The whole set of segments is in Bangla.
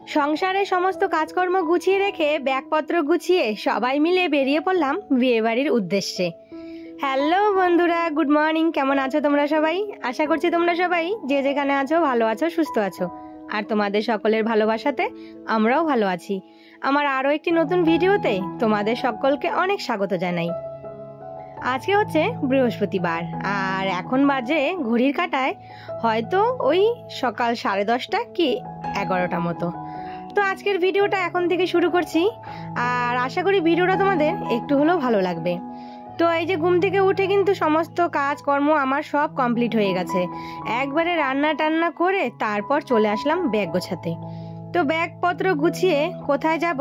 সংসারে সমস্ত কাজকর্ম গুছিয়ে রেখে ব্যাগপত্র গুছিয়ে সবাই মিলে বেরিয়ে পড়লাম বিয়েবাড়ির উদ্দেশ্যে। হ্যালো বন্ধুরা, গুড মর্নিং। কেমন আছো তোমরা সবাই? আশা করছি তোমরা সবাই যে যেখানে আছো ভালো আছো, সুস্থ আছো। আর তোমাদের সকলের ভালোবাসাতে আমরাও ভালো আছি। আমার আরও একটি নতুন ভিডিওতে তোমাদের সকলকে অনেক স্বাগত জানাই। আজকে হচ্ছে বৃহস্পতিবার আর এখন বাজে ঘড়ির কাঁটায় হয়তো ওই সকাল 10:30 কি 11টা মতো। তো আজকের ভিডিওটা এখন থেকে শুরু করছি আর আশা করি ভিডিওটা তোমাদের একটু হলেও ভালো লাগবে। তো এই যে ঘুম থেকে উঠে কিন্তু সমস্ত কাজকর্ম আমার সব কমপ্লিট হয়ে গেছে। একবারে রান্না টান্না করে তারপর চলে আসলাম ব্যাগ গোছাতে। তো ব্যাগপত্র গুছিয়ে কোথায় যাব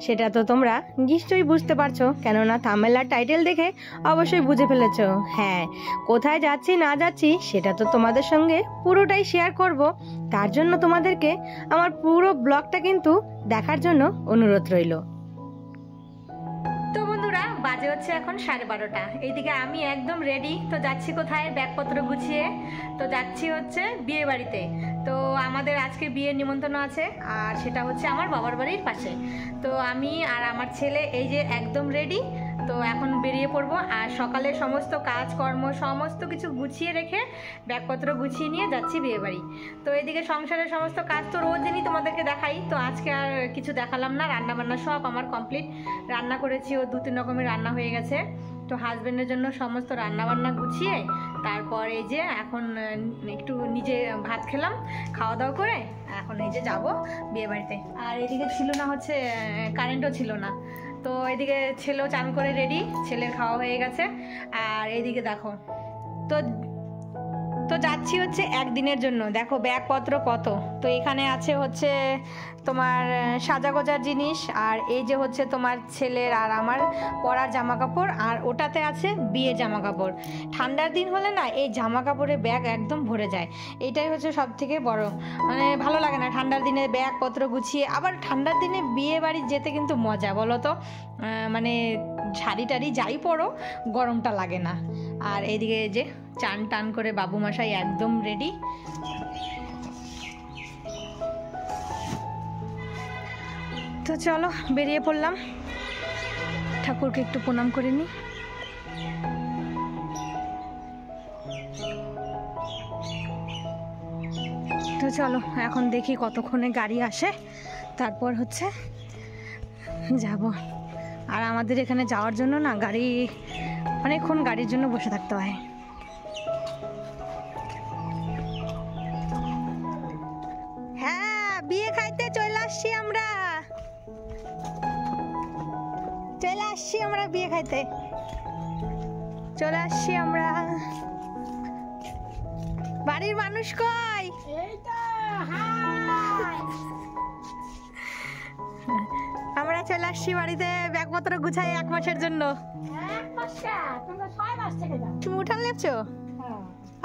সেটা তো তোমরা নিশ্চয়ই বুঝতে পারছো, কেননা থাম্বনেল আর টাইটেল দেখে অবশ্যই বুঝে ফেলেছো। হ্যাঁ, কোথায় যাচ্ছি না যাচ্ছি সেটা তো তোমাদের সঙ্গে পুরোটাই শেয়ার করব। তার জন্য তোমাদেরকে আমার পুরো ব্লগটা কিন্তু দেখার জন্য অনুরোধ রইল। তো বন্ধুরা, বাজে হচ্ছে এখন 12:30। এইদিকে আমি একদম রেডি। তো যাচ্ছি কোথায়? ব্যাগপত্র গুছিয়ে তো যাচ্ছি হচ্ছে বিয়ে বাড়িতে। তো আমাদের আজকে বিয়ের নিমন্ত্রণ আছে আর সেটা হচ্ছে আমার বাবার বাড়ির পাশে। তো আমি আর আমার ছেলে এই যে একদম রেডি। তো এখন বেরিয়ে পড়বো আর সকালে সমস্ত কাজকর্ম সমস্ত কিছু গুছিয়ে রেখে ব্যাগপত্র গুছিয়ে নিয়ে যাচ্ছি বিয়ে বাড়ি। তো এদিকে সংসারের সমস্ত কাজ তো রোজ দিনই তোমাদেরকে দেখাই, তো আজকে আর কিছু দেখালাম না। রান্না বান্না সব আমার কমপ্লিট। রান্না করেছি, ও 2-3 রকমের রান্না হয়ে গেছে। তো হাজব্যান্ডের জন্য সমস্ত রান্না বান্না গুছিয়ে তারপর এই যে এখন একটু নিজে ভাত খেলাম, খাওয়া দাওয়া করে এখন এই যে যাবো বিয়ে বাড়িতে। আর এদিকে ছিল না হচ্ছে কারেন্টও ছিল না। তো এদিকে ছেলেও চান করে রেডি, ছেলের খাওয়া হয়ে গেছে। আর এইদিকে দেখো তো যাচ্ছি হচ্ছে একদিনের জন্য। দেখো ব্যাগপত্র কত। তো এখানে আছে হচ্ছে তোমার সাজাগোজার জিনিস, আর এই যে হচ্ছে তোমার ছেলের আর আমার পরার জামা কাপড়, আর ওটাতে আছে বিয়ের জামা কাপড়। ঠান্ডার দিন হলে না এই জামা কাপড়ের ব্যাগ একদম ভরে যায়। এটাই হচ্ছে সব থেকে বড়, মানে ভালো লাগে না ঠান্ডার দিনে ব্যাগপত্র গুছিয়ে। আবার ঠান্ডার দিনে বিয়ে বাড়ি যেতে কিন্তু মজা, বলো তো। মানে শাড়ি টাড়ি যাই পরো, গরমটা লাগে না। আর এইদিকে যে চান টান করে বাবু মশাই একদম রেডি। তো চলো বেরিয়ে পড়লাম, ঠাকুরকে একটু প্রণাম করে নি। তো চলো এখন দেখি কতক্ষণে গাড়ি আসে, তারপর হচ্ছে যাব। আর আমাদের এখানে যাওয়ার জন্য না গাড়ি অনেকক্ষণ গাড়ির জন্য বসে থাকতে হয়। হ্যাঁ, বিয়ে খাইতে চলে আসছি আমরা, বিয়ে খাইতে চলে আসছি আমরা। বাড়ির মানুষ কই? আমরা চলে আসছি বাড়িতে ব্যাগপত্র গুছাই 1 মাসের জন্য। তুমি উঠান লেপছো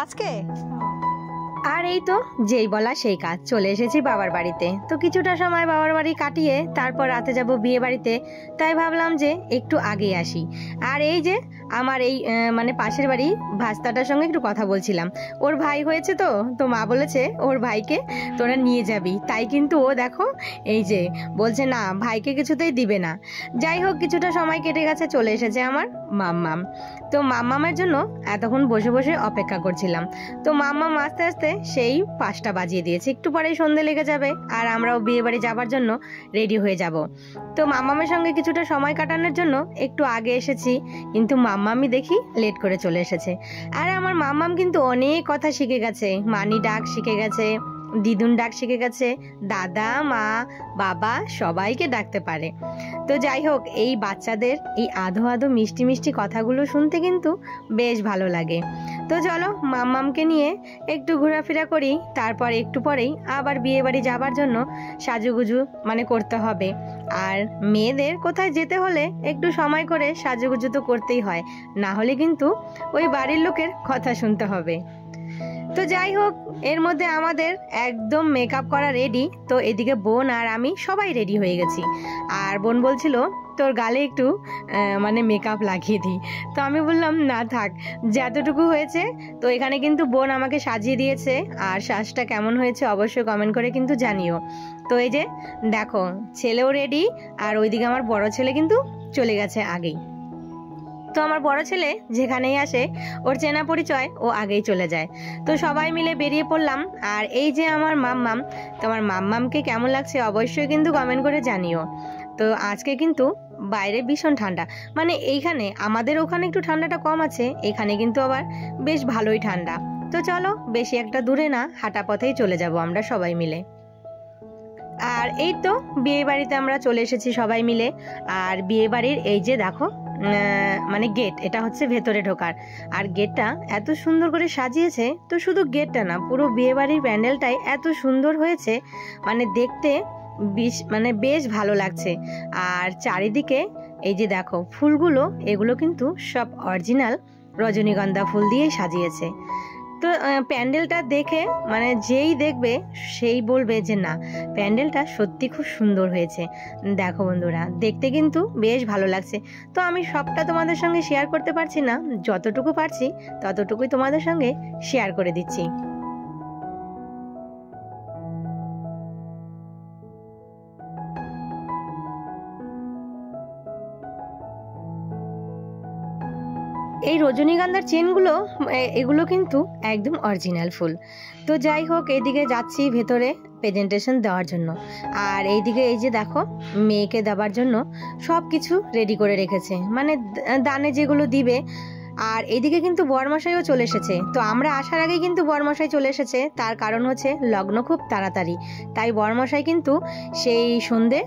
আজকে? আর এই তো যেই বলা সেই কাজ, চলে এসেছি বাবার বাড়িতে। তো কিছুটা সময় বাবার বাড়ি কাটিয়ে তারপর রাতে যাব বিয়ে বাড়িতে। তাই ভাবলাম যে একটু আগে আসি। আর এই যে আমার এই মানে পাশের বাড়ি ভাস্তাটার সঙ্গে একটু কথা বলছিলাম। ওর ভাই হয়েছে, তো মা বলেছে ওর ভাইকে তোরা নিয়ে যাবি। তাই কিন্তু ও দেখো এই যে বলছে না, ভাইকে কিছুতেই দিবে না। যাই হোক, কিছুটা সময় কেটে গেছে, চলে এসেছে আমার মাম্মাম। তো মাম্মামের জন্য এতক্ষণ বসে বসে অপেক্ষা করছিলাম। তো মাম্মাম আস্তে আস্তে সেই 5টা বাজিয়ে দিয়েছে। একটু পরেই সন্ধে লেগে যাবে আর আমরাও বিয়ে বাড়ি যাবার জন্য রেডি হয়ে যাব। তো মাম্মামের সঙ্গে কিছুটা সময় কাটানোর জন্য একটু আগে এসেছি, কিন্তু মাম্মামই দেখি লেট করে চলে এসেছে। আর আমার মাম্মাম কিন্তু অনেক কথা শিখে গেছে। মানি ডাক শিখে গেছে, দিদুন ডাক শিখে গেছে, দাদা মা বাবা সবাইকে ডাকতে পারে। তো যাই হোক, এই বাচ্চাদের এই আধো আধো মিষ্টি মিষ্টি কথাগুলো শুনতে কিন্তু বেশ ভালো লাগে। তো চলো মাম্মামকে নিয়ে একটু ঘোরাফেরা করি, তারপর একটু পরেই আবার বিয়ে বাড়ি যাবার জন্য সাজুগুজু মানে করতে হবে। আর মেয়েদের কোথায় যেতে হলে একটু সময় করে সাজুগুজু তো করতেই হয়, না হলে কিন্তু ওই বাড়ির লোকের কথা শুনতে হবে। তো যাই হোক, এর মধ্যে আমাদের একদম মেকআপ করা রেডি। তো এদিকে বোন আর আমি সবাই রেডি হয়ে গেছি। আর বোন বলছিল তোর গালে একটু মানে মেকআপ লাগিয়ে দিই। তো আমি বললাম না থাক, যতটুকু হয়েছে। তো এখানে কিন্তু বোন আমাকে সাজিয়ে দিয়েছে, আর সাজটা কেমন হয়েছে অবশ্যই কমেন্ট করে কিন্তু জানিও। তো এই যে দেখো ছেলেও রেডি, আর ওইদিকে আমার বড় ছেলে কিন্তু চলে গেছে আগেই। তো আমার বড় ছেলে যেখানেই আসে ওর চেনা পরিচয় ও আগেই চলে যায়। তো সবাই মিলে বেরিয়ে পড়লাম। আর এই যে আমার মাম্মাম, তোমার মাম্মামকে কেমন লাগছে অবশ্যই কিন্তু কমেন্ট করে জানিও। তো আজকে কিন্তু বাইরে ভীষণ ঠান্ডা, মানে এইখানে আমাদের ওখানে একটু ঠান্ডাটা কম আছে, এখানে কিন্তু আবার বেশ ভালোই ঠান্ডা। তো চলো বেশি একটা দূরে না, হাঁটা পথেই চলে যাব আমরা সবাই মিলে। আর এই তো বিয়ে বাড়িতে আমরা চলে এসেছি সবাই মিলে। আর বিয়ে বাড়ির এই যে দেখো মানে গেট, এটা হচ্ছে ভেতরে ঢোকার। আর গেটটা এত সুন্দর করে সাজিয়েছে, তো শুধু গেটটা না, পুরো বিয়ে বাড়ির প্যান্ডেলটাই এত সুন্দর হয়েছে, মানে দেখতে মানে বেশ ভালো লাগছে। আর চারিদিকে এই যে দেখো ফুলগুলো, এগুলো কিন্তু সব অরিজিনাল রজনীগন্ধা ফুল দিয়েই সাজিয়েছে। তো প্যান্ডেলটা দেখে মানে যেই দেখবে সেই বলবে যে না, প্যান্ডেলটা সত্যি খুব সুন্দর হয়েছে। দেখো বন্ধুরা, দেখতে কিন্তু বেশ ভালো লাগছে। তো আমি সবটা তোমাদের সঙ্গে শেয়ার করতে পারছি না, যতটুকু পারছি ততটুকুই তোমাদের সঙ্গে শেয়ার করে দিচ্ছি। এই রজনীগন্ধার চেনগুলো এগুলো কিন্তু একদম অরিজিনাল ফুল। তো যাই হোক, এইদিকে যাচ্ছি ভেতরে প্রেজেন্টেশন দেওয়ার জন্য। আর এইদিকে এই যে দেখো মেয়েকে দেওয়ার জন্য সব কিছু রেডি করে রেখেছে, মানে দানে যেগুলো দিবে। আর এইদিকে কিন্তু বরমশাইও চলে এসেছে। তো আমরা আসার আগেই কিন্তু বরমশাই চলে এসেছে, তার কারণ হচ্ছে লগ্ন খুব তাড়াতাড়ি, তাই বরমশাই কিন্তু সেই সন্ধে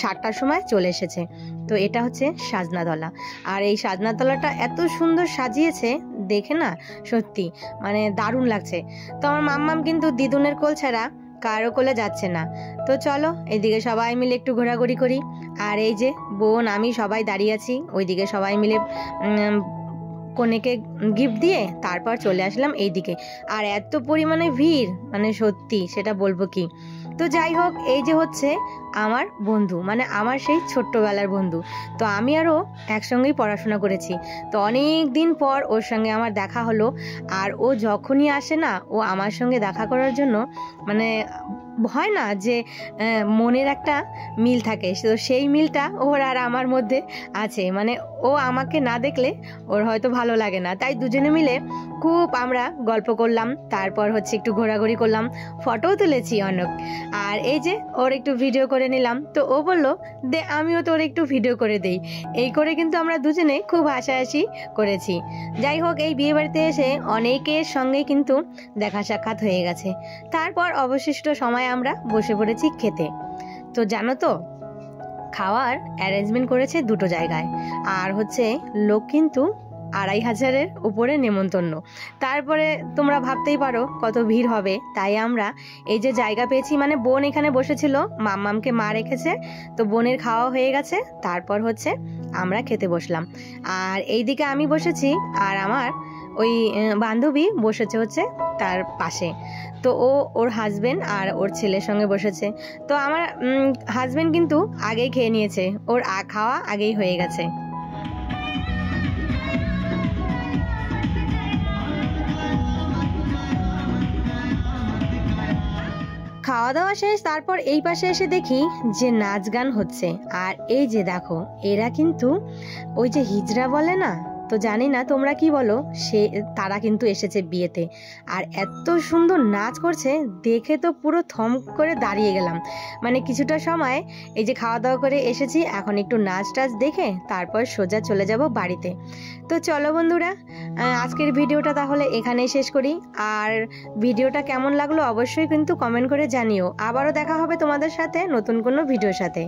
7টার সময় চলে এসেছে। তো এটা হচ্ছে সাজনাতলা। আর এই সাজনাতলাটা এত সুন্দর সাজিয়েছে, দেখে না সত্যি মানে দারুণ লাগছে। তো আমার মাম্মাম কিন্তু দিদুনের কোল ছাড়া কারো কোলে যাচ্ছে না। তো চলো এইদিকে সবাই মিলে একটু ঘোরাঘুরি করি। আর এই যে বোন আমি সবাই দাঁড়িয়ে আছি, ওইদিকে সবাই মিলে কনেকে গিফট দিয়ে তারপর চলে আসলাম এইদিকে। আর এত পরিমাণে ভিড়, মানে সত্যি সেটা বলবো কি। তো যাই হোক, এই যে হচ্ছে আমার বন্ধু, মানে আমার সেই ছোট্টবেলার বন্ধু। তো আমি আরও একসঙ্গেই পড়াশোনা করেছি। তো অনেক দিন পর ওর সঙ্গে আমার দেখা হলো। আর ও যখনই আসে না, ও আমার সঙ্গে দেখা করার জন্য মানে হয় না যে মনের একটা মিল থাকে, তো সেই মিলটা ওর আর আমার মধ্যে আছে। মানে ও আমাকে না দেখলে ওর হয়তো ভালো লাগে না, তাই দুজনে মিলে খুব আমরা গল্প করলাম, তারপর হচ্ছে একটু ঘোরাঘুরি করলাম, ফটোও তুলেছি অনেক। আর এই যে ওর একটু ভিডিও করে নিলাম। তো ও বললো দে আমিও তোর একটু ভিডিও করে দেই। এই করে কিন্তু আমরা দুজনে খুব হাসাহাসি করেছি। যাই হোক, এই বিয়ে বাড়িতে এসে অনেকের সঙ্গে কিন্তু দেখা সাক্ষাৎ হয়ে গেছে। তারপর অবশিষ্ট সময় আমরা বসে পড়েছি খেতে। তো জানো তো খাওয়ার অ্যারেঞ্জমেন্ট করেছে 2টো জায়গায়, আর হচ্ছে লোক কিন্তু 2500-এর উপরে নেমন্তন্ন। তারপরে তোমরা ভাবতেই পারো কত ভিড় হবে। তাই আমরা এই যে জায়গা পেয়েছি, মানে বোন এখানে বসেছিল, মাম্মামকে মা রেখেছে, তো বোনের খাওয়া হয়ে গেছে। তারপর হচ্ছে আমরা খেতে বসলাম। আর এইদিকে আমি বসেছি, আর আমার ওই বান্ধবী বসেছে হচ্ছে তার পাশে। তো ও ওর হাজবেন্ড আর ওর ছেলের সঙ্গে বসেছে। তো আমার হাজবেন্ড কিন্তু আগেই খেয়ে নিয়েছে, ওর খাওয়া আগেই হয়ে গেছে। খাওয়া দাওয়া শেষ, তারপর এই পাশে এসে দেখি যে নাচ গান হচ্ছে। আর এই যে দেখো এরা কিন্তু ওই যে হিজড়া বলে না, তো জানি না তোমরা কি বলো, তারা কিন্তু এসেছে বিয়েতে। আর এত সুন্দর নাচ করছে দেখে তো পুরো থম করে দাঁড়িয়ে গেলাম। মানে কিছুটা সময় এই যে খাওয়া দাওয়া করে এসেছি, এখন একটু নাচ টাচ দেখে তারপর সোজা চলে যাব বাড়িতে। তো চলো বন্ধুরা, আজকের ভিডিওটা তাহলে এখানেই শেষ করি। আর ভিডিওটা কেমন লাগলো অবশ্যই কিন্তু কমেন্ট করে জানিও। আবারও দেখা হবে তোমাদের সাথে নতুন কোনো ভিডিওর সাথে।